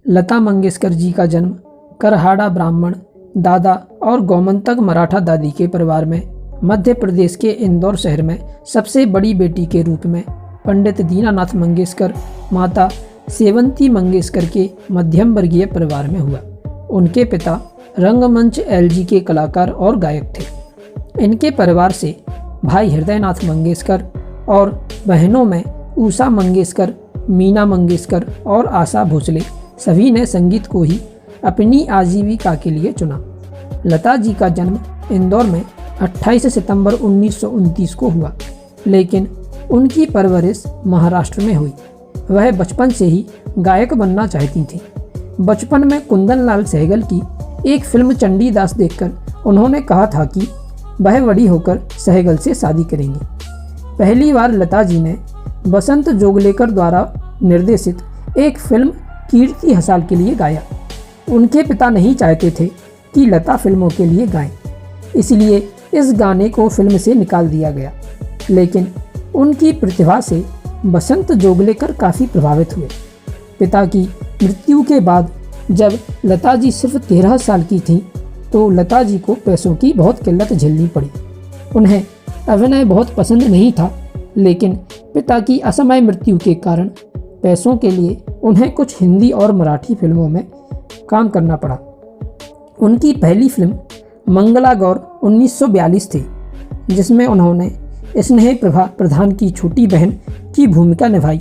लता मंगेशकर जी का जन्म करहाड़ा ब्राह्मण दादा और गोमंतक मराठा दादी के परिवार में मध्य प्रदेश के इंदौर शहर में सबसे बड़ी बेटी के रूप में पंडित दीनानाथ मंगेशकर माता सेवंती मंगेशकर के मध्यम वर्गीय परिवार में हुआ। उनके पिता रंगमंच एलजी के कलाकार और गायक थे। इनके परिवार से भाई हृदयनाथ मंगेशकर और बहनों में उषा मंगेशकर, मीना मंगेशकर और आशा भोसले सभी ने संगीत को ही अपनी आजीविका के लिए चुना। लता जी का जन्म इंदौर में 28 सितंबर 1929 को हुआ, लेकिन उनकी परवरिश महाराष्ट्र में हुई। वह बचपन से ही गायक बनना चाहती थीं। बचपन में कुंदन लाल सहगल की एक फिल्म चंडीदास देखकर उन्होंने कहा था कि वह बड़ी होकर सहगल से शादी करेंगी। पहली बार लता जी ने बसंत जोगलेकर द्वारा निर्देशित एक फिल्म कीर्ति हसाल के लिए गाया। उनके पिता नहीं चाहते थे कि लता फिल्मों के लिए गाएं, इसलिए इस गाने को फिल्म से निकाल दिया गया। लेकिन उनकी प्रतिभा से बसंत जोगलेकर काफ़ी प्रभावित हुए। पिता की मृत्यु के बाद जब लता जी सिर्फ 13 साल की थीं, तो लता जी को पैसों की बहुत किल्लत झेलनी पड़ी। उन्हें अभिनय बहुत पसंद नहीं था, लेकिन पिता की असमय मृत्यु के कारण पैसों के लिए उन्हें कुछ हिंदी और मराठी फिल्मों में काम करना पड़ा। उनकी पहली फिल्म मंगला गौर 1942 थी, जिसमें उन्होंने स्नेह प्रभा प्रधान की छोटी बहन की भूमिका निभाई।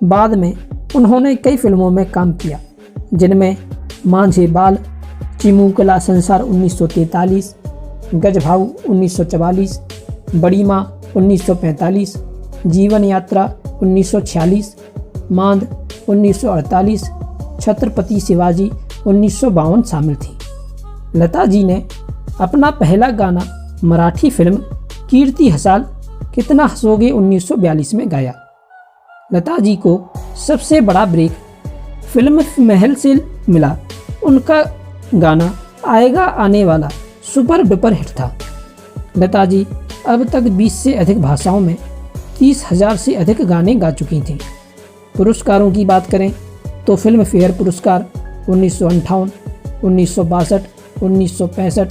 बाद में उन्होंने कई फिल्मों में काम किया, जिनमें मांझे बाल, चिमुकला संसार 1943, गजभाऊ 1944, बड़ी माँ 1945, जीवन यात्रा 1946, मांद 1948, छत्रपति शिवाजी 1952 शामिल थी। लता जी ने अपना पहला गाना मराठी फिल्म कीर्ति हसाल कितना हंसोगे 1942 में गाया। लता जी को सबसे बड़ा ब्रेक फिल्म महल से मिला। उनका गाना आएगा आने वाला सुपर डुपर हिट था। लता जी अब तक 20 से अधिक भाषाओं में 30,000 से अधिक गाने गा चुकी थीं। पुरस्कारों की बात करें तो फिल्म फेयर पुरस्कार 1958, 1962, 1965,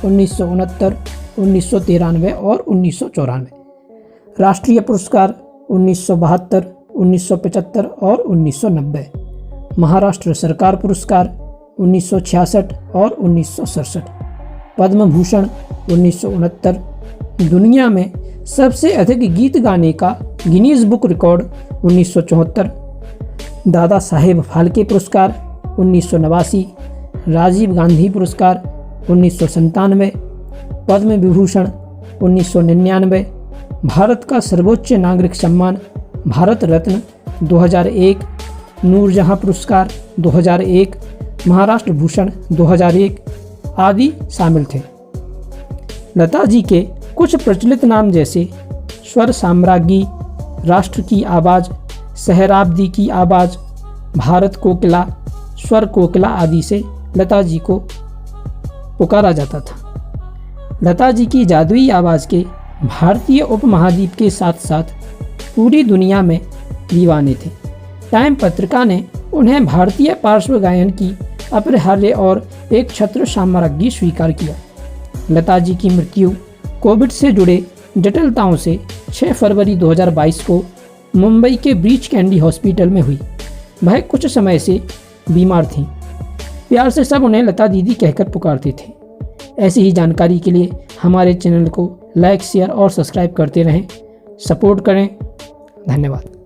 1969, 1993 और 1994, राष्ट्रीय पुरस्कार 1972, 1975 और 1990, महाराष्ट्र सरकार पुरस्कार 1966 और 1967, पद्म भूषण 1969, दुनिया में सबसे अधिक गीत गाने का Guinness book record 1974, Dada Saheb Phalke पुरस्कार 1989, राजीव गांधी पुरस्कार 1997, पद्म विभूषण 1999, भारत का सर्वोच्च नागरिक सम्मान भारत रत्न 2001, नूरजहां पुरस्कार 2001, महाराष्ट्र भूषण 2001 आदि शामिल थे। लता जी के कुछ प्रचलित नाम जैसे स्वर साम्राज्ञी, राष्ट्र की आवाज़, सहराब्दी की आवाज़, भारत कोकिला, स्वर कोकिला आदि से लता जी को पुकारा जाता था। लता जी की जादुई आवाज़ के भारतीय उपमहाद्वीप के साथ साथ पूरी दुनिया में दीवाने थे। टाइम पत्रिका ने उन्हें भारतीय पार्श्व गायन की अपरिहार्य और एक छत्र साम्राज्ञी स्वीकार किया। लता जी की मृत्यु कोविड से जुड़े जटिलताओं से 6 फरवरी 2022 को मुंबई के ब्रीच कैंडी हॉस्पिटल में हुई। वह कुछ समय से बीमार थीं। प्यार से सब उन्हें लता दीदी कहकर पुकारते थे। ऐसी ही जानकारी के लिए हमारे चैनल को लाइक, शेयर और सब्सक्राइब करते रहें। सपोर्ट करें। धन्यवाद।